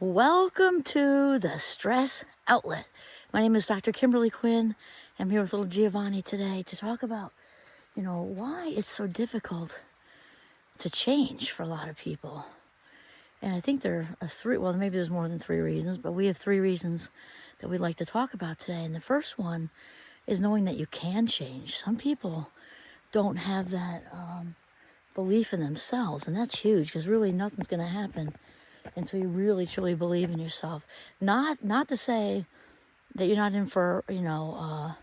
Welcome to the Stress Outlet. My name is Dr. Kimberly Quinn. I'm here with little Giovanni today to talk about, why it's so difficult to change for a lot of people. And I think there are maybe there's more than three reasons, but we have three reasons that we'd like to talk about today. And the first one is knowing that you can change. Some people don't have that belief in themselves, and that's huge because really nothing's going to happen until you really truly believe in yourself. Not to say that you're not in for a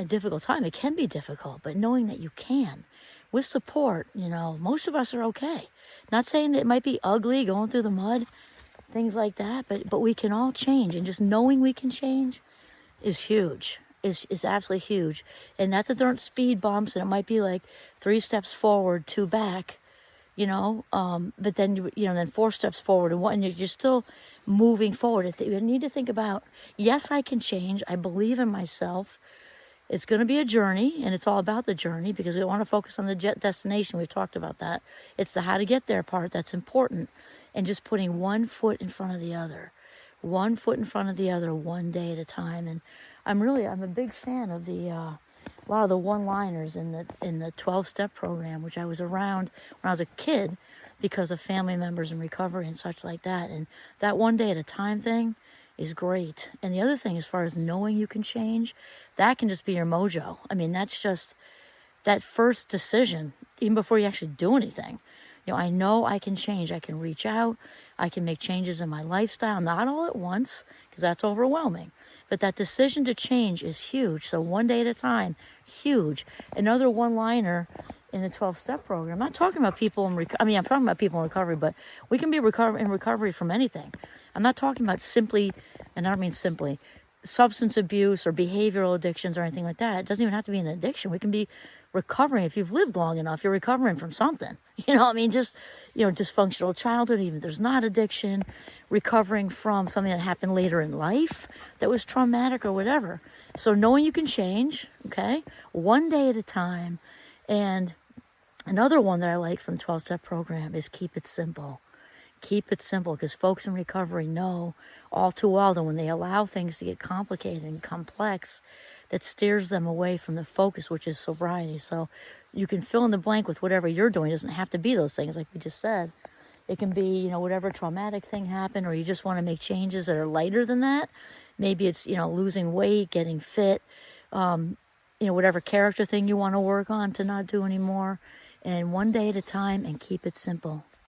difficult time. It can be difficult, but knowing that you can with support, most of us are okay. Not saying that it might be ugly going through the mud, things like that, but we can all change, and just knowing we can change is huge. Is absolutely huge. And not that there aren't speed bumps, and it might be like 3 steps forward, 2 back, but then then 4 steps forward and 1, and you're still moving forward. You need to think about, yes, I can change. I believe in myself. It's going to be a journey, and it's all about the journey because we want to focus on the destination. We've talked about that. It's the how to get there part that's important, and just putting one foot in front of the other, one foot in front of the other, one day at a time. And I'm a big fan of a lot of the one-liners in the 12-step program, which I was around when I was a kid because of family members in recovery and such like that. And that one day at a time thing is great. And the other thing, as far as knowing you can change, that can just be your mojo. I mean, that's just that first decision, even before you actually do anything. I know I can change. I can reach out. I can make changes in my lifestyle, not all at once, because that's overwhelming. But that decision to change is huge. So one day at a time, huge. Another one-liner in the 12-step program. I'm not talking about people I'm talking about people in recovery, but we can be in recovery from anything. I'm not talking about simply, and I don't mean simply, substance abuse or behavioral addictions or anything like that. It doesn't even have to be an addiction. We can be recovering. If you've lived long enough, you're recovering from something. Dysfunctional childhood, even if there's not addiction, recovering from something that happened later in life that was traumatic or whatever. So knowing you can change, okay, one day at a time. And another one that I like from the 12-step program is keep it simple. Keep it simple, because folks in recovery know all too well that when they allow things to get complicated and complex, that steers them away from the focus, which is sobriety. So you can fill in the blank with whatever you're doing. It doesn't have to be those things like we just said. It can be, whatever traumatic thing happened, or you just want to make changes that are lighter than that. Maybe it's, losing weight, getting fit, whatever character thing you want to work on to not do anymore. And one day at a time, and keep it simple.